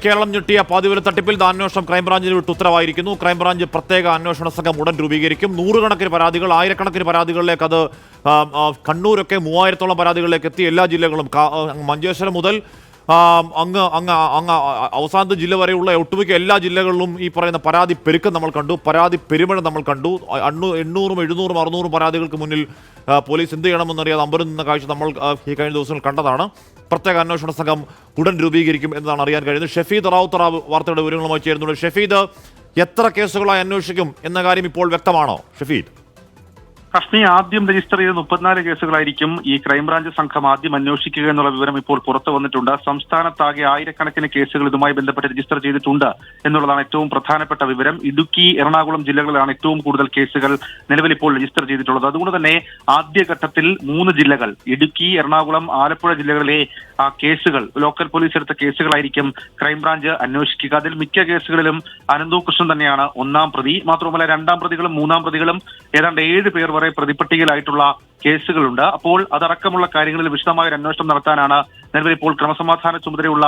കേരളം ഞെട്ടിയ പാതിവര തട്ടിപ്പിൽ അന്വേഷണം ക്രൈംബ്രാഞ്ചിന് വിട്ട് ഉത്തരവായിരിക്കുന്നു. ക്രൈംബ്രാഞ്ച് പ്രത്യേക അന്വേഷണ സംഘം ഉടൻ രൂപീകരിക്കും. നൂറുകണക്കിന് പരാതികൾ, ആയിരക്കണക്കിന് പരാതികളിലേക്ക് അത് കണ്ണൂരൊക്കെ 3000-ഓളം പരാതികളിലേക്ക് എത്തി. എല്ലാ ജില്ലകളും മഞ്ചേശ്വരം മുതൽ അങ്ങ് അവസാനത്തെ ജില്ല വരെയുള്ള ഒട്ടുമിക്ക എല്ലാ ജില്ലകളിലും ഈ പറയുന്ന പരാതി പെരുക്കം നമ്മൾ കണ്ടു, പരാതി പെരുമഴ നമ്മൾ കണ്ടു. 800, 700, 600 പരാതികൾക്ക് മുന്നിൽ പോലീസ് എന്ത് ചെയ്യണമെന്നറിയാതെ അമ്പരം നിന്ന കാഴ്ച നമ്മൾ ഈ കഴിഞ്ഞ ദിവസങ്ങൾ കണ്ടതാണ്. പ്രത്യേക അന്വേഷണ സംഘം ഉടൻ രൂപീകരിക്കും എന്നതാണ് അറിയാൻ കഴിയുന്നത്. ഷഫീദ് റാവുത്തറാവ് വാർത്തയുടെ വിവരങ്ങളുമായി ചേരുന്നുണ്ട്. ഷഫീദ്, എത്ര കേസുകളായി അന്വേഷിക്കും എന്ന കാര്യം ഇപ്പോൾ വ്യക്തമാണോ ഷഫീദ്? കശ്മി ആദ്യം രജിസ്റ്റർ ചെയ്ത 34 കേസുകളായിരിക്കും ഈ ക്രൈംബ്രാഞ്ച് സംഘം ആദ്യം അന്വേഷിക്കുക എന്നുള്ള വിവരം ഇപ്പോൾ പുറത്തു വന്നിട്ടുണ്ട്. സംസ്ഥാനത്താകെ ആയിരക്കണക്കിന് കേസുകൾ ഇതുമായി ബന്ധപ്പെട്ട് രജിസ്റ്റർ ചെയ്തിട്ടുണ്ട് എന്നുള്ളതാണ് ഏറ്റവും പ്രധാനപ്പെട്ട വിവരം. ഇടുക്കി, എറണാകുളം ജില്ലകളിലാണ് ഏറ്റവും കൂടുതൽ കേസുകൾ നിലവിൽ ഇപ്പോൾ രജിസ്റ്റർ ചെയ്തിട്ടുള്ളത്. അതുകൊണ്ട് തന്നെ ആദ്യഘട്ടത്തിൽ 3 ജില്ലകൾ, ഇടുക്കി, എറണാകുളം, ആലപ്പുഴ ജില്ലകളിലെ കേസുകൾ, ലോക്കൽ പോലീസ് എടുത്ത കേസുകളായിരിക്കും ക്രൈംബ്രാഞ്ച് അന്വേഷിക്കുക. അതിൽ മിക്ക കേസുകളിലും അനന്തു കൃഷ്ണൻ തന്നെയാണ് ഒന്നാം പ്രതി. മാത്രമല്ല 2ാം പ്രതികളും 3ാം പ്രതികളും ഏതാണ്ട് 7 പേർ വരെ പ്രതിപട്ടികയിലായിട്ടുള്ള കേസുകളുണ്ട്. അപ്പോൾ അതടക്കമുള്ള കാര്യങ്ങളിൽ വിശദമായ ഒരു അന്വേഷണം നടത്താനാണ് നിലവിൽ ഇപ്പോൾ ക്രമസമാധാന ചുമതലയുള്ള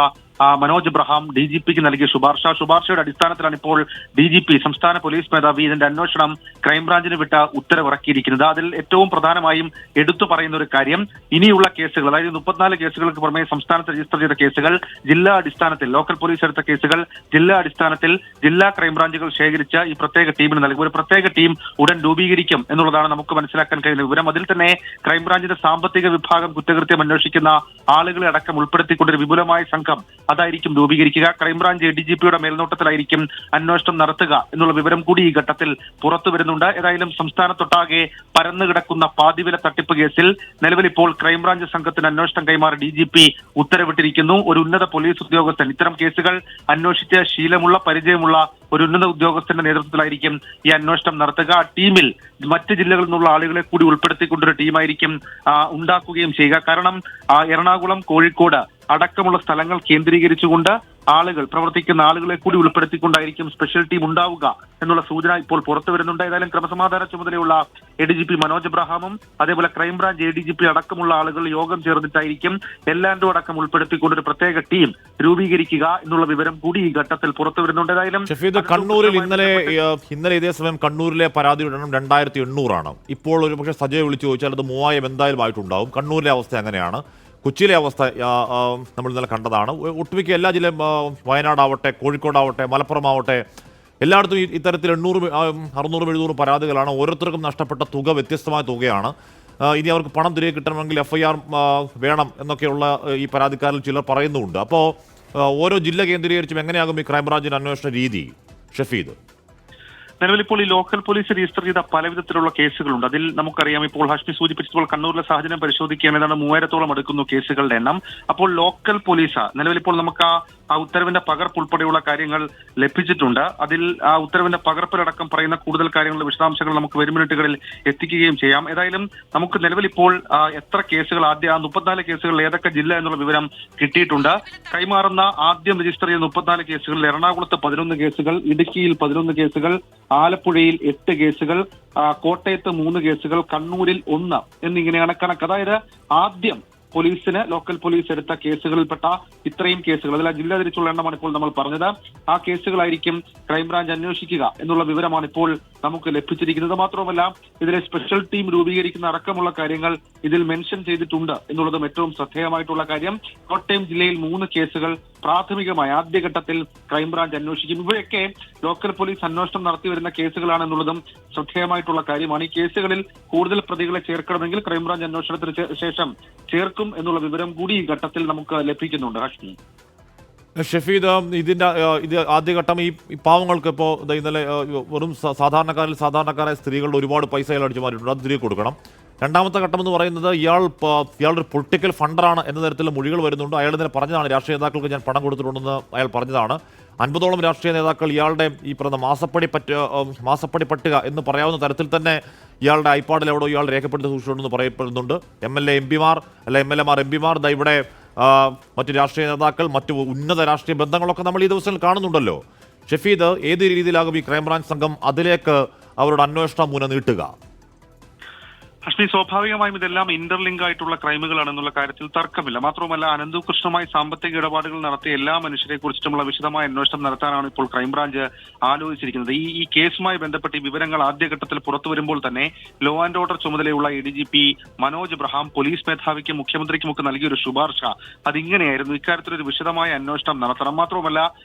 മനോജ് എബ്രഹാം DGPക്ക് നൽകിയ ശുപാർശയുടെ അടിസ്ഥാനത്തിലാണ് ഇപ്പോൾ DGP, സംസ്ഥാന പോലീസ് മേധാവി, ഇതിന്റെ അന്വേഷണം ക്രൈംബ്രാഞ്ചിന് വിട്ട ഉത്തരവിറക്കിയിരിക്കുന്നത്. അതിൽ ഏറ്റവും പ്രധാനമായും എടുത്തു പറയുന്ന ഒരു കാര്യം, ഇനിയുള്ള കേസുകൾ, അതായത് 34 കേസുകൾക്ക് പുറമെ സംസ്ഥാനത്ത് രജിസ്റ്റർ ചെയ്ത കേസുകൾ ജില്ലാ അടിസ്ഥാനത്തിൽ, ലോക്കൽ പോലീസ് എടുത്ത കേസുകൾ ജില്ലാ അടിസ്ഥാനത്തിൽ ജില്ലാ ക്രൈംബ്രാഞ്ചുകൾ ശേഖരിച്ച ഈ പ്രത്യേക ടീമിന് നൽകും. ഒരു പ്രത്യേക ടീം ഉടൻ രൂപീകരിക്കും എന്നുള്ളതാണ് നമുക്ക് മനസ്സിലാക്കാൻ കഴിയുന്ന വിവരം. അതിൽ തന്നെ ക്രൈംബ്രാഞ്ചിന്റെ സാമ്പത്തിക വിഭാഗം കുറ്റകൃത്യം അന്വേഷിക്കുന്ന ആളുകളെ അടക്കം ഉൾപ്പെടുത്തിക്കൊണ്ടൊരു വിപുലമായ സംഘം അതായിരിക്കും രൂപീകരിക്കുക. ക്രൈംബ്രാഞ്ച് DGPയുടെ മേൽനോട്ടത്തിലായിരിക്കും അന്വേഷണം നടത്തുക എന്നുള്ള വിവരം കൂടി ഈ ഘട്ടത്തിൽ പുറത്തു വരുന്നുണ്ട്. ഏതായാലും സംസ്ഥാനത്തൊട്ടാകെ പരന്നു കിടക്കുന്ന പാതിവില തട്ടിപ്പ് കേസിൽ നിലവിൽ ഇപ്പോൾ ക്രൈംബ്രാഞ്ച് സംഘത്തിന് അന്വേഷണം കൈമാറി DGP ഉത്തരവിട്ടിരിക്കുന്നു. ഒരു ഉന്നത പോലീസ് ഉദ്യോഗസ്ഥൻ, ഇത്തരം കേസുകൾ അന്വേഷിച്ച് ശീലമുള്ള, പരിചയമുള്ള ഒരു ഉന്നത ഉദ്യോഗസ്ഥന്റെ നേതൃത്വത്തിലായിരിക്കും ഈ അന്വേഷണം നടത്തുക. ആ ടീമിൽ മറ്റ് ജില്ലകളിൽ നിന്നുള്ള ആളുകളെ കൂടി ഉൾപ്പെടുത്തിക്കൊണ്ടൊരു ടീമായിരിക്കും ഉണ്ടാക്കുകയും ചെയ്യുക. കാരണം എറണാകുളം, കോഴിക്കോട് അടക്കമുള്ള സ്ഥലങ്ങൾ കേന്ദ്രീകരിച്ചുകൊണ്ട് പ്രവർത്തിക്കുന്ന ആളുകളെ കൂടി ഉൾപ്പെടുത്തിക്കൊണ്ടായിരിക്കും സ്പെഷ്യൽ ടീം ഉണ്ടാവുക എന്നുള്ള സൂചന ഇപ്പോൾ പുറത്തു വരുന്നുണ്ട്. ഏതായാലും ക്രമസമാധാന ചുമതലയുള്ള ADGP മനോജ് എബ്രഹാമും അതേപോലെ ക്രൈംബ്രാഞ്ച് ADGP അടക്കമുള്ള ആളുകൾ യോഗം ചേർന്നിട്ടായിരിക്കും എല്ലാവരും അടക്കം ഉൾപ്പെടുത്തിക്കൊണ്ടൊരു പ്രത്യേക ടീം രൂപീകരിക്കുക എന്നുള്ള വിവരം കൂടി ഈ ഘട്ടത്തിൽ പുറത്തു വരുന്നുണ്ട്. ഏതായാലും കണ്ണൂരിൽ ഇന്നലെ ഇതേ സമയം കണ്ണൂരിലെ പരാതിയുടെ എണ്ണം 2800 ഇപ്പോൾ ഒരു പക്ഷേ സജയ് വിളിച്ചു ചോദിച്ചാൽ അത് 3000 എന്തായാലും ആയിട്ടുണ്ടാവും. കണ്ണൂരിലെ അവസ്ഥ അങ്ങനെയാണ്. കൊച്ചിയിലെ അവസ്ഥ നമ്മൾ ഇന്നലെ കണ്ടതാണ്. ഒട്ടുമിക്ക എല്ലാ ജില്ലയും, വയനാടാവട്ടെ, കോഴിക്കോടാവട്ടെ, മലപ്പുറമാവട്ടെ, എല്ലായിടത്തും ഇത്തരത്തിൽ 800, 600, 700 പരാതികളാണ്. ഓരോരുത്തർക്കും നഷ്ടപ്പെട്ട തുക വ്യത്യസ്തമായ തുകയാണ്. ഇനി അവർക്ക് പണം തിരികെ കിട്ടണമെങ്കിൽ FIR വേണം എന്നൊക്കെയുള്ള ഈ പരാതിക്കാരിൽ ചിലർ പറയുന്നുമുണ്ട്. അപ്പോൾ ഓരോ ജില്ല കേന്ദ്രീകരിച്ചും എങ്ങനെയാകും ഈ ക്രൈംബ്രാഞ്ചിൻ്റെ അന്വേഷണ രീതി ഷഫീദ്? നിലവിൽ ഇപ്പോൾ ഈ ലോക്കൽ പോലീസ് രജിസ്റ്റർ ചെയ്ത പലവിധത്തിലുള്ള കേസുകളുണ്ട്. അതിൽ നമുക്കറിയാം, ഇപ്പോൾ ഹാഷ്മി സൂചിപ്പിച്ചപ്പോൾ കണ്ണൂരിലെ സാഹചര്യം പരിശോധിക്കുകയാണ്, ഏതാണ്ട് 3000-ഓളം അടുക്കുന്നു കേസുകളുടെ എണ്ണം. അപ്പോൾ ലോക്കൽ പോലീസ് നിലവിൽ ഇപ്പോൾ നമുക്ക് ആ ഉത്തരവിന്റെ പകർപ്പ് ഉൾപ്പെടെയുള്ള കാര്യങ്ങൾ ലഭിച്ചിട്ടുണ്ട്. അതിൽ ആ ഉത്തരവിന്റെ പകർപ്പിലടക്കം പറയുന്ന കൂടുതൽ കാര്യങ്ങളുടെ വിശദാംശങ്ങൾ നമുക്ക് വരും മിനിറ്റുകളിൽ എത്തിക്കുകയും ചെയ്യാം. ഏതായാലും നമുക്ക് നിലവിൽ ഇപ്പോൾ എത്ര കേസുകൾ, ആദ്യം ആ 34 കേസുകളിൽ ഏതൊക്കെ ജില്ല എന്നുള്ള വിവരം കിട്ടിയിട്ടുണ്ട്. കൈമാറുന്ന ആദ്യം രജിസ്റ്റർ ചെയ്ത 34 കേസുകളിൽ എറണാകുളത്ത് 11 കേസുകൾ, ഇടുക്കിയിൽ 11 കേസുകൾ, ആലപ്പുഴയിൽ 8 കേസുകൾ, കോട്ടയത്ത് 3 കേസുകൾ, കണ്ണൂരിൽ 1 എന്നിങ്ങനെയാണ് കണക്ക്. അതായത് ആദ്യം ലോക്കൽ പോലീസ് എടുത്ത കേസുകളിൽപ്പെട്ട ഇത്രയും കേസുകൾ, അതിൽ ജില്ലാ തിരിച്ചുള്ള എണ്ണമാണ് ഇപ്പോൾ നമ്മൾ പറഞ്ഞത്. ആ കേസുകളായിരിക്കും ക്രൈംബ്രാഞ്ച് അന്വേഷിക്കുക എന്നുള്ള വിവരമാണ് ഇപ്പോൾ നമുക്ക് ലഭിച്ചിരിക്കുന്നത്. മാത്രമല്ല ഇതിലെ സ്പെഷ്യൽ ടീം രൂപീകരിക്കുന്ന അടക്കമുള്ള കാര്യങ്ങൾ ഇതിൽ മെൻഷൻ ചെയ്തിട്ടുണ്ട് എന്നുള്ളതും ഏറ്റവും ശ്രദ്ധേയമായിട്ടുള്ള കാര്യം. കോട്ടയം ജില്ലയിൽ 3 കേസുകൾ പ്രാഥമികമായി ആദ്യഘട്ടത്തിൽ ക്രൈംബ്രാഞ്ച് അന്വേഷിക്കും. ഇവയൊക്കെ ലോക്കൽ പോലീസ് അന്വേഷണം നടത്തി വരുന്ന കേസുകളാണെന്നുള്ളതും ശ്രദ്ധേയമായിട്ടുള്ള കാര്യമാണ്. ഈ കേസുകളിൽ കൂടുതൽ പ്രതികളെ ചേർക്കണമെങ്കിൽ ക്രൈംബ്രാഞ്ച് അന്വേഷണത്തിന് ശേഷം ചേർക്കും എന്നുള്ള വിവരം കൂടി ഈ ഘട്ടത്തിൽ നമുക്ക് ലഭിക്കുന്നുണ്ട്. ഹാഷ്മി, ഷഫീദ്, ഇത് ആദ്യഘട്ടം ഈ പാവങ്ങൾക്ക് ഇപ്പോൾ ഇന്നലെ വെറും സാധാരണക്കാരായ സ്ത്രീകളുടെ ഒരുപാട് പൈസ അടിച്ചു മാറിയിട്ടുണ്ട്, അത് തിരികെ കൊടുക്കണം. രണ്ടാമത്തെ ഘട്ടം എന്ന് പറയുന്നത് ഇയാളൊരു പൊളിറ്റിക്കൽ ഫണ്ടറാണ് എന്ന തരത്തിലുള്ള മൊഴികൾ വരുന്നുണ്ട്. അയാൾ ഇന്നലെ പറഞ്ഞതാണ്, രാഷ്ട്രീയ നേതാക്കൾക്ക് ഞാൻ പണം കൊടുത്തിട്ടുണ്ടെന്ന് അയാൾ പറഞ്ഞതാണ്. 50ഓളം രാഷ്ട്രീയ നേതാക്കൾ ഇയാളുടെ ഈ പറയുന്ന മാസപ്പടി പട്ടിക എന്ന് പറയാവുന്ന തരത്തിൽ തന്നെ ഇയാളുടെ ഐപാഡിൽ എവിടെയോ ഇയാൾ രേഖപ്പെടുത്തി സൂക്ഷിച്ചിട്ടുണ്ടെന്ന് പറയപ്പെടുന്നുണ്ട്. MLAമാർ MPമാർ ഇവിടെ മറ്റു രാഷ്ട്രീയ നേതാക്കൾ, മറ്റു ഉന്നത രാഷ്ട്രീയ ബന്ധങ്ങളൊക്കെ നമ്മൾ ഈ ദിവസങ്ങളിൽ കാണുന്നുണ്ടല്ലോ. ഷഫീദ്, ഏത് രീതിയിലാകും ഈ ക്രൈംബ്രാഞ്ച് സംഘം അതിലേക്ക് അവരുടെ അന്വേഷണം മുന നീട്ടുക? പക്ഷേ സ്വാഭാവികമായും ഇതെല്ലാം ഇന്റർലിങ്ക് ആയിട്ടുള്ള ക്രൈമുകളാണെന്നുള്ള കാര്യത്തിൽ തർക്കമില്ല. മാത്രമല്ല അനന്തു കൃഷ്ണുമായി സാമ്പത്തിക ഇടപാടുകൾ നടത്തിയ എല്ലാ മനുഷ്യരെ കുറിച്ചിട്ടുമുള്ള വിശദമായ അന്വേഷണം നടത്താനാണ് ഇപ്പോൾ ക്രൈംബ്രാഞ്ച് ആലോചിച്ചിരിക്കുന്നത്. ഈ കേസുമായി ബന്ധപ്പെട്ട് ഈ വിവരങ്ങൾ ആദ്യഘട്ടത്തിൽ പുറത്തു വരുമ്പോൾ തന്നെ ലോ ആൻഡ് ഓർഡർ ചുമതലയുള്ള ADGP മനോജ് എബ്രഹാം പോലീസ് മേധാവിക്കും മുഖ്യമന്ത്രിക്കുമൊക്കെ നൽകിയൊരു ശുപാർശ അതിങ്ങനെയായിരുന്നു: ഇക്കാര്യത്തിലൊരു വിശദമായ അന്വേഷണം നടത്തണം. മാത്രമല്ല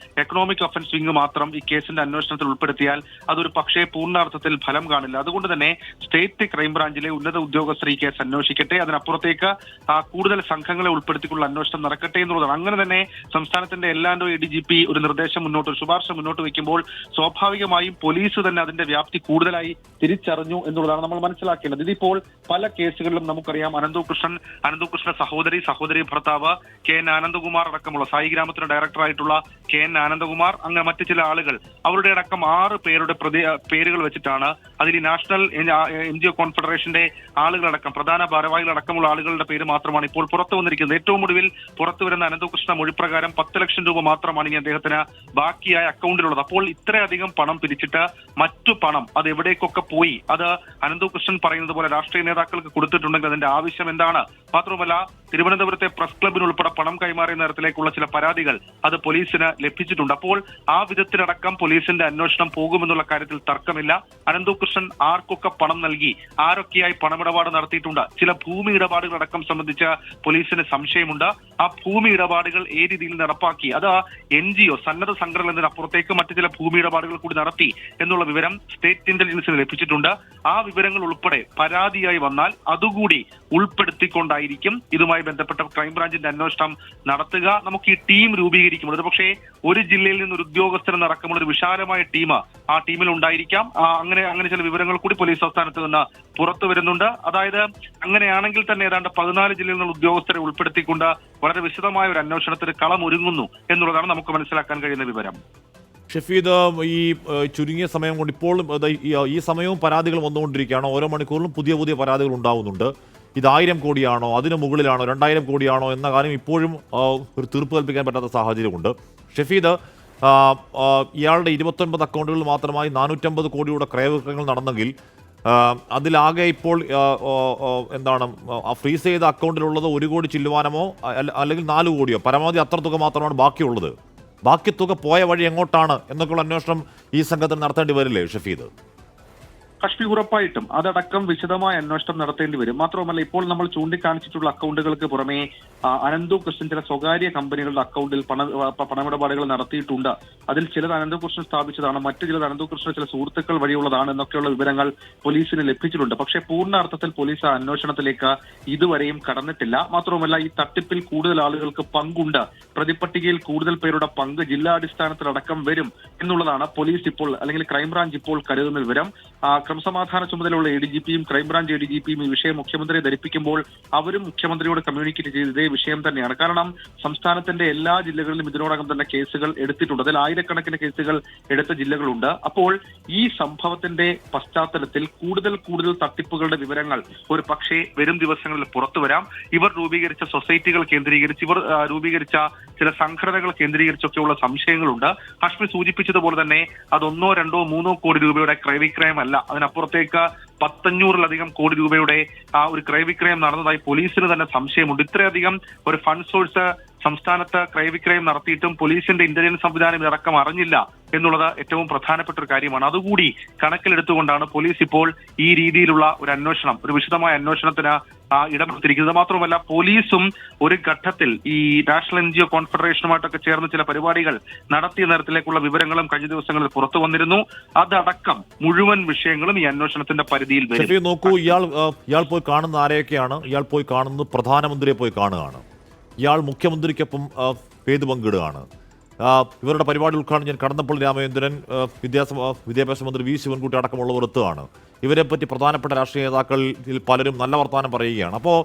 എക്കണോമിക് ഒഫൻസ് വിംഗ് മാത്രം ഈ കേസിന്റെ അന്വേഷണത്തിൽ ഉൾപ്പെടുത്തിയാൽ അതൊരു പക്ഷേ പൂർണ്ണാർത്ഥത്തിൽ ഫലം കാണില്ല. അതുകൊണ്ട് തന്നെ സ്റ്റേറ്റ് ക്രൈംബ്രാഞ്ചിലെ ഉന്നത ഉദ്യോഗസ്ഥർ ഈ കേസ് അന്വേഷിക്കട്ടെ, അതിനപ്പുറത്തേക്ക് കൂടുതൽ സംഘങ്ങളെ ഉൾപ്പെടുത്തിക്കൊണ്ടുള്ള അന്വേഷണം നടക്കട്ടെ എന്നുള്ളതാണ്. അങ്ങനെ തന്നെ സംസ്ഥാനത്തിന്റെ എല്ലാൻഡോ ADGP ഒരു നിർദ്ദേശം ഒരു ശുപാർശ മുന്നോട്ട് വയ്ക്കുമ്പോൾ സ്വാഭാവികമായും പോലീസ് തന്നെ അതിന്റെ വ്യാപ്തി കൂടുതലായി തിരിച്ചറിഞ്ഞു എന്നുള്ളതാണ് നമ്മൾ മനസ്സിലാക്കേണ്ടത്. ഇതിപ്പോൾ പല കേസുകളിലും നമുക്കറിയാം അനന്തകൃഷ്ണ സഹോദരി ഭർത്താവ് KN ആനന്ദകുമാർ അടക്കമുള്ള സായി ഗ്രാമത്തിന്റെ ഡയറക്ടറായിട്ടുള്ള KN ആനന്ദകുമാർ, അങ്ങനെ മറ്റു ചില ആളുകൾ, അവരുടെ അടക്കം 6 പേരുടെ പേരുകൾ വെച്ചിട്ടാണ് അതിൽ നാഷണൽ NGO കോൺഫെഡറേഷന്റെ ആളുകളടക്കം പ്രധാന ഭാരവാഹികളടക്കമുള്ള ആളുകളുടെ പേര് മാത്രമാണ് ഇപ്പോൾ പുറത്തു വന്നിരിക്കുന്നത്. ഏറ്റവും ഒടുവിൽ പുറത്തു വരുന്ന അനന്തകൃഷ്ണ മൊഴിപ്രകാരം 10 ലക്ഷം രൂപ മാത്രമാണ് ഇനി അദ്ദേഹത്തിന് ബാക്കിയായ അക്കൗണ്ടിലുള്ളത്. അപ്പോൾ ഇത്രയധികം പണം പിരിച്ചിട്ട് മറ്റു പണം അത് എവിടേക്കൊക്കെ പോയി, അത് അനന്തകൃഷ്ണൻ പറയുന്നത് പോലെ രാഷ്ട്രീയ നേതാക്കൾക്ക് കൊടുത്തിട്ടുണ്ടെങ്കിൽ അതിന്റെ ആവശ്യം എന്താണ്? മാത്രമല്ല തിരുവനന്തപുരത്തെ പ്രസ് ക്ലബിനുൾപ്പെടെ പണം കൈമാറിയ തരത്തിലേക്കുള്ള ചില പരാതികൾ അത് പോലീസിന് ലഭിച്ചിട്ടുണ്ട്. അപ്പോൾ ആ വിധത്തിലടക്കം പോലീസിന്റെ അന്വേഷണം പോകുമെന്നുള്ള കാര്യത്തിൽ തർക്കമില്ല. അനന്തകൃഷ്ണൻ ആർക്കൊക്കെ പണം നൽകി, ആരൊക്കെയായി പണമിടപാട് നടത്തിയിട്ടുണ്ട്, ചില ഭൂമി ഇടപാടുകളടക്കം സംബന്ധിച്ച് പോലീസിന് സംശയമുണ്ട്. ആ ഭൂമി ഇടപാടുകൾ ഏത് രീതിയിൽ നടപ്പാക്കി, അത് NGO സന്നദ്ധ സംഘടന എന്നതിനപ്പുറത്തേക്ക് മറ്റു ചില ഭൂമി ഇടപാടുകൾ കൂടി നടത്തി എന്നുള്ള വിവരം സ്റ്റേറ്റ് ഇന്റലിജൻസിന് ലഭിച്ചിട്ടുണ്ട്. ആ വിവരങ്ങൾ ഉൾപ്പെടെ പരാതിയായി വന്നാൽ അതുകൂടി ഉൾപ്പെടുത്തിക്കൊണ്ടായിരിക്കും ഇതുമായി ബന്ധപ്പെട്ട ക്രൈംബ്രാഞ്ചിന്റെ അന്വേഷണം നടത്തുക. നമുക്ക് ഈ ടീം രൂപീകരിക്കുമ്പോൾ പക്ഷേ ഒരു ജില്ലയിൽ നിന്ന് ഒരു ഉദ്യോഗസ്ഥരെന്ന് അടക്കമുള്ള ഒരു വിശാലമായ ടീം ആ ടീമിൽ ഉണ്ടായിരിക്കാം. അങ്ങനെ ചില വിവരങ്ങൾ കൂടി പോലീസ് ആസ്ഥാനത്ത് നിന്ന് പുറത്തു വരുന്നുണ്ട്. അതായത് അങ്ങനെയാണെങ്കിൽ തന്നെ ഏതാണ്ട് 14 ജില്ലയിൽ നിന്നുള്ള ഉദ്യോഗസ്ഥരെ ഉൾപ്പെടുത്തിക്കൊണ്ട് വളരെ വിശദമായ ഒരു അന്വേഷണത്തിന് കളമൊരുങ്ങുന്നു എന്നുള്ളതാണ് നമുക്ക് മനസ്സിലാക്കാൻ കഴിയുന്ന വിവരം. ഷഫീദ്, ഈ ചുരുങ്ങിയ സമയം കൊണ്ട് ഇപ്പോൾ ഈ സമയവും പരാതികൾ വന്നുകൊണ്ടിരിക്കുകയാണ്. ഓരോ മണിക്കൂറിലും പുതിയ പുതിയ ഉണ്ടാവുന്നുണ്ട്. ഇത് 1000 കോടിയാണോ, അതിന് മുകളിലാണോ, 2000 കോടിയാണോ എന്ന കാര്യം ഇപ്പോഴും ഒരു തീർപ്പ് കൽപ്പിക്കാൻ പറ്റാത്ത സാഹചര്യമുണ്ട്. ഷഫീദ്, ഇയാളുടെ 29 അക്കൗണ്ടുകളിൽ മാത്രമായി 450 കോടിയുടെ ക്രയവിക്രയങ്ങൾ നടന്നെങ്കിൽ അതിലാകെ ഇപ്പോൾ ഫ്രീസ് ചെയ്ത അക്കൗണ്ടിലുള്ളത് 1 കോടി ചില്ലുവാനമോ അല്ലെങ്കിൽ 4 കോടിയോ പരമാവധി അത്ര തുക മാത്രമാണ് ബാക്കിയുള്ളത്. ബാക്കി തുക പോയ വഴി എങ്ങോട്ടാണ് എന്നൊക്കെയുള്ള അന്വേഷണം ഈ സംഘത്തിന് നടത്തേണ്ടി വരില്ലേ ഷഫീദ്? കശ്മീർ ഉറപ്പായിട്ടും അതടക്കം വിശദമായ അന്വേഷണം നടത്തേണ്ടി വരും. മാത്രമല്ല ഇപ്പോൾ നമ്മൾ ചൂണ്ടിക്കാണിച്ചിട്ടുള്ള അക്കൗണ്ടുകൾക്ക് പുറമെ അനന്തകൃഷ്ണൻ ചില സ്വകാര്യ കമ്പനികളുടെ അക്കൗണ്ടിൽ പണമിടപാടുകൾ നടത്തിയിട്ടുണ്ട്. അതിൽ ചിലത് അനന്തകൃഷ്ണൻ സ്ഥാപിച്ചതാണ്, മറ്റു ചിലത് അനന്തകൃഷ്ണൻ ചില സുഹൃത്തുക്കൾ വഴിയുള്ളതാണ് എന്നൊക്കെയുള്ള വിവരങ്ങൾ പോലീസിന് ലഭിച്ചിട്ടുണ്ട്. പക്ഷേ പൂർണ്ണ അർത്ഥത്തിൽ പോലീസ് ആ അന്വേഷണത്തിലേക്ക് ഇതുവരെയും കടന്നിട്ടില്ല. മാത്രമല്ല ഈ തട്ടിപ്പിൽ കൂടുതൽ ആളുകൾക്ക് പങ്കുണ്ട്, പ്രതിപട്ടികയിൽ കൂടുതൽ പേരുടെ പങ്ക് ജില്ലാടിസ്ഥാനത്തിലടക്കം വരും എന്നുള്ളതാണ് പോലീസ് ഇപ്പോൾ അല്ലെങ്കിൽ ക്രൈംബ്രാഞ്ച് ഇപ്പോൾ കരുതുന്ന വിവരം. ക്രമസമാധാന ചുമതലയുള്ള ADGPയും ക്രൈംബ്രാഞ്ച് ADGPയും ഈ വിഷയം മുഖ്യമന്ത്രിയെ ധരിപ്പിക്കുമ്പോൾ അവരും മുഖ്യമന്ത്രിയോട് കമ്മ്യൂണിക്കേറ്റ് ചെയ്ത ഇതേ വിഷയം തന്നെയാണ്. കാരണം സംസ്ഥാനത്തിന്റെ എല്ലാ ജില്ലകളിലും ഇതിനോടകം തന്നെ കേസുകൾ എടുത്തിട്ടുണ്ട്. അതിൽ 1000-കണക്കിന് കേസുകൾ എടുത്ത ജില്ലകളുണ്ട്. അപ്പോൾ ഈ സംഭവത്തിന്റെ പശ്ചാത്തലത്തിൽ കൂടുതൽ തട്ടിപ്പുകളുടെ വിവരങ്ങൾ ഒരു പക്ഷേ വരും ദിവസങ്ങളിൽ പുറത്തു വരാം. ഇവർ രൂപീകരിച്ച സൊസൈറ്റികൾ കേന്ദ്രീകരിച്ച്, ഇവർ രൂപീകരിച്ച ചില സംഘടനകൾ കേന്ദ്രീകരിച്ചൊക്കെയുള്ള സംശയങ്ങളുണ്ട്. ഹാഷ്മി സൂചിപ്പിച്ചതുപോലെ തന്നെ അത് 1, 2, 3 കോടി രൂപയുടെ ക്രയവിക്രയമല്ല, അതിനപ്പുറത്തേക്ക് 500-ലധികം കോടി രൂപയുടെ ഒരു ക്രയവിക്രയം നടന്നതായി പോലീസിന് തന്നെ സംശയമുണ്ട്. ഇത്രയധികം ഒരു ഫണ്ട് സോഴ്സ് സംസ്ഥാനത്ത് ക്രയവിക്രയം നടത്തിയിട്ടും പോലീസിന്റെ ഇന്റലിജൻസ് സംവിധാനം ഇറക്കം അറിഞ്ഞില്ല എന്നുള്ളത് ഏറ്റവും പ്രധാനപ്പെട്ട ഒരു കാര്യമാണ്. അതുകൂടി കണക്കിലെടുത്തുകൊണ്ടാണ് പോലീസ് ഇപ്പോൾ ഈ രീതിയിലുള്ള ഒരു അന്വേഷണം, ഒരു വിശദമായ അന്വേഷണത്തിന് ഇടപെട്ടിരിക്കുന്നത്. മാത്രമല്ല പോലീസും ഒരു ഘട്ടത്തിൽ ഈ നാഷണൽ NGO കോൺഫെഡറേഷനുമായിട്ടൊക്കെ ചേർന്ന് ചില പരിപാടികൾ നടത്തിയ തരത്തിലേക്കുള്ള വിവരങ്ങളും കഴിഞ്ഞ ദിവസങ്ങളിൽ പുറത്തു വന്നിരുന്നു. അതടക്കം മുഴുവൻ വിഷയങ്ങളും ഈ അന്വേഷണത്തിന്റെ പരിധിയിൽ വരും. നോക്കൂ, ഇയാൾ പോയി കാണുന്ന ആരെയൊക്കെയാണ്? ഇയാൾ പോയി കാണുന്നത് പ്രധാനമന്ത്രിയെ പോയി കാണുകയാണ്. ഇയാൾ മുഖ്യമന്ത്രിക്കൊപ്പം പേര് പങ്കിടുകയാണ്. ഇവരുടെ പരിപാടി ഉദ്ഘാടനം ചെയ്യാൻ കടന്നപ്പള്ളി രാമചന്ദ്രൻ, വിദ്യാഭ്യാസ മന്ത്രി V ശിവൻകുട്ടി അടക്കമുള്ളവർ എത്തുകയാണ്. ഇവരെപ്പറ്റി പ്രധാനപ്പെട്ട രാഷ്ട്രീയ നേതാക്കളിൽ പലരും നല്ല വർത്തമാനം പറയുകയാണ്. അപ്പോൾ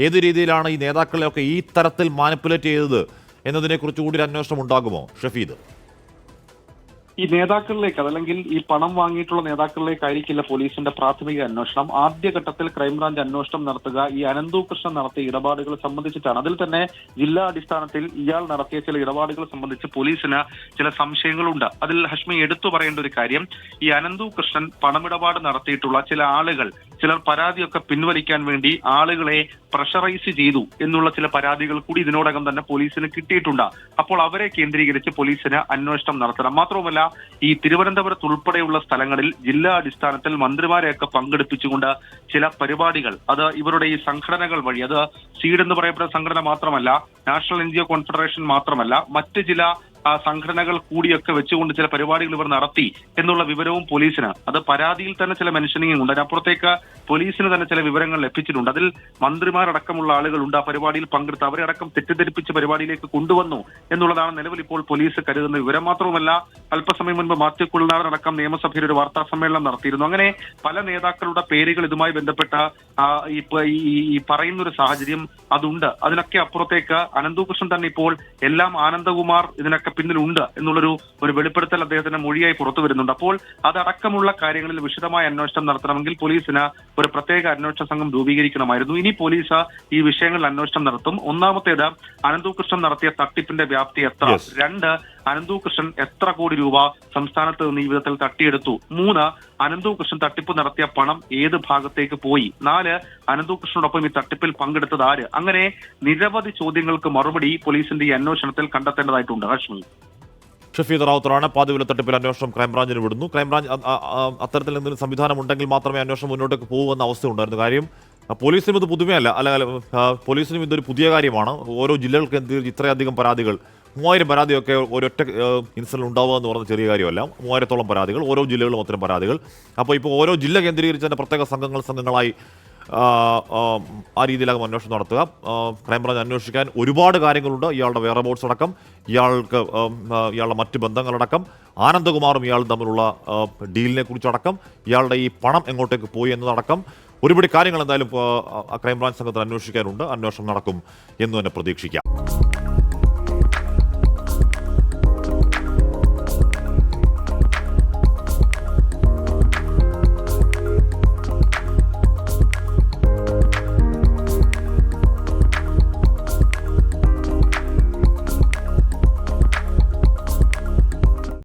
ഏത് രീതിയിലാണ് ഈ നേതാക്കളെയൊക്കെ ഈ തരത്തിൽ മാനിപ്പുലേറ്റ് ചെയ്തത് എന്നതിനെക്കുറിച്ച് കൂടി ഒരു അന്വേഷണം ഉണ്ടാകുമോ ഷഫീദ്? ഈ നേതാക്കളിലേക്ക് അതല്ലെങ്കിൽ ഈ പണം വാങ്ങിയിട്ടുള്ള നേതാക്കളിലേക്കായിരിക്കില്ല പോലീസിന്റെ പ്രാഥമിക അന്വേഷണം. ആദ്യഘട്ടത്തിൽ ക്രൈംബ്രാഞ്ച് അന്വേഷണം നടത്തുക ഈ അനന്തു കൃഷ്ണൻ നടത്തിയ ഇടപാടുകൾ സംബന്ധിച്ചിട്ടാണ്. അതിൽ തന്നെ ജില്ലാ അടിസ്ഥാനത്തിൽ ഇയാൾ നടത്തിയ ചില ഇടപാടുകൾ സംബന്ധിച്ച് പോലീസിന് ചില സംശയങ്ങളുണ്ട്. അതിൽ ഹഷ്മി എടുത്തു പറയേണ്ട ഒരു കാര്യം, ഈ അനന്തു കൃഷ്ണൻ പണമിടപാട് നടത്തിയിട്ടുള്ള ചില ആളുകൾ ചിലർ പരാതിയൊക്കെ പിൻവലിക്കാൻ വേണ്ടി ആളുകളെ പ്രഷറൈസ് ചെയ്തു എന്നുള്ള ചില പരാതികൾ കൂടി ഇതിനോടകം തന്നെ പോലീസിന് കിട്ടിയിട്ടുണ്ട്. അപ്പോൾ അവരെ കേന്ദ്രീകരിച്ച് പോലീസിന് അന്വേഷണം നടത്തണം. മാത്രവുമല്ല, ഈ തിരുവനന്തപുരത്ത് ഉൾപ്പെടെയുള്ള സ്ഥലങ്ങളിൽ ജില്ലാ അടിസ്ഥാനത്തിൽ മന്ത്രിമാരെയൊക്കെ പങ്കെടുപ്പിച്ചുകൊണ്ട് ചില പരിപാടികൾ, അത് ഇവരുടെ ഈ സംഘടനകൾ വഴി, അത് സീഡ് എന്ന് പറയപ്പെടുന്ന സംഘടന മാത്രമല്ല, നാഷണൽ എൻജിഒ കോൺഫെഡറേഷൻ മാത്രമല്ല, മറ്റ് ചില സംഘടനകൾ കൂടിയൊക്കെ വെച്ചുകൊണ്ട് ചില പരിപാടികൾ ഇവർ നടത്തി എന്നുള്ള വിവരവും പോലീസിന്, അത് പരാതിയിൽ തന്നെ ചില മെൻഷനിങ് ഉണ്ട്. അതിനപ്പുറത്തേക്ക് പോലീസിന് തന്നെ ചില വിവരങ്ങൾ ലഭിച്ചിട്ടുണ്ട്. അതിൽ മന്ത്രിമാരടക്കമുള്ള ആളുകളുണ്ട് ആ പരിപാടിയിൽ പങ്കെടുത്ത് അവരെ അടക്കം തെറ്റിദ്ധരിപ്പിച്ച് പരിപാടിയിലേക്ക് കൊണ്ടുവന്നു എന്നുള്ളതാണ് നിലവിൽ ഇപ്പോൾ പോലീസ് കരുതുന്ന വിവരം. മാത്രവുമല്ല, അല്പസമയം മുൻപ് മാത്യു കുഴൽനാടൻ അടക്കം നിയമസഭയിൽ ഒരു വാർത്താ സമ്മേളനം നടത്തിയിരുന്നു. അങ്ങനെ പല നേതാക്കളുടെ പേരുകൾ ഇതുമായി ബന്ധപ്പെട്ട ഈ പറയുന്നൊരു സാഹചര്യം അതുണ്ട്. അതിനൊക്കെ അപ്പുറത്തേക്ക് അനന്തകൃഷ്ണൻ തന്നെ ഇപ്പോൾ എല്ലാം ആനന്ദകുമാർ ഇതിനൊക്കെ പിന്നിലുണ്ട് എന്നുള്ളൊരു വെളിപ്പെടുത്തൽ അദ്ദേഹത്തിന്റെ മൊഴിയായി പുറത്തു വരുന്നുണ്ട്. അപ്പോൾ അതടക്കമുള്ള കാര്യങ്ങളിൽ വിശദമായ അന്വേഷണം നടത്തണമെങ്കിൽ പോലീസിന് ഒരു പ്രത്യേക അന്വേഷണ സംഘം രൂപീകരിക്കണമായിരുന്നു. ഇനി പോലീസ് ഈ വിഷയങ്ങളിൽ അന്വേഷണം നടത്തും. ഒന്നാമത്തേത്, അനന്തകൃഷ്ണൻ നടത്തിയ തട്ടിപ്പിന്റെ വ്യാപ്തി എത്ര? 2, അനന്തകൃഷ്ണൻ എത്ര കോടി രൂപ സംസ്ഥാനത്ത് നിന്ന് ഈ വിധത്തിൽ തട്ടിയെടുത്തു? 3, അനന്തകൃഷ്ണൻ തട്ടിപ്പ് നടത്തിയ പണം ഏത് ഭാഗത്തേക്ക് പോയി? 4, അനന്തകൃഷ്ണനോടൊപ്പം ഈ തട്ടിപ്പിൽ പങ്കെടുത്തത് ആര്? അങ്ങനെ നിരവധി ചോദ്യങ്ങൾക്ക് മറുപടി പോലീസിന്റെ ഈ അന്വേഷണത്തിൽ കണ്ടെത്തേണ്ടതായിട്ടുണ്ട്. ലക്ഷ്മി, ഷഫീദ് റാവുത്തറാണ്. പാതിവില തട്ടിപ്പിൽ അന്വേഷണം ക്രൈംബ്രാഞ്ചിന് വിടുന്നു. ക്രൈംബ്രാഞ്ച് അത്തരത്തിൽ എന്തെങ്കിലും സംവിധാനം ഉണ്ടെങ്കിൽ മാത്രമേ അന്വേഷണം മുന്നോട്ടേക്ക് പോകുമെന്ന അവസ്ഥ ഉണ്ടായിരുന്നു. കാര്യം പോലീസിനും ഇത് പുതുമയല്ല, പോലീസിനും ഇതൊരു പുതിയ കാര്യമാണ്. ഓരോ ജില്ലകൾക്ക് ഇത്രയധികം പരാതികൾ, 3000 പരാതിയൊക്കെ ഒരൊറ്റ ഇൻസിഡന്റ് ഉണ്ടാവുക എന്ന് പറഞ്ഞ ചെറിയ കാര്യമല്ല. 3000-ഓളം പരാതികൾ, ഓരോ ജില്ലകളും അത്തരം പരാതികൾ. അപ്പോൾ ഇപ്പോൾ ഓരോ ജില്ല കേന്ദ്രീകരിച്ച് തന്നെ പ്രത്യേക സംഘങ്ങളായി ആ രീതിയിലാകും അന്വേഷണം നടത്തുക. ക്രൈംബ്രാഞ്ച് അന്വേഷിക്കാൻ ഒരുപാട് കാര്യങ്ങളുണ്ട്. ഇയാളുടെ വെയർഅബൌട്ട്സ് അടക്കം, ഇയാളുടെ മറ്റ് ബന്ധങ്ങളടക്കം, ആനന്ദകുമാറും ഇയാളും തമ്മിലുള്ള ഡീലിനെ കുറിച്ചടക്കം, ഇയാളുടെ ഈ പണം എങ്ങോട്ടേക്ക് പോയി എന്നതടക്കം ഒരുപാട് കാര്യങ്ങൾ എന്തായാലും ക്രൈംബ്രാഞ്ച് സംഘത്തിൽ അന്വേഷിക്കാനുണ്ട്. അന്വേഷണം നടക്കും എന്ന് തന്നെ പ്രതീക്ഷിക്കാം.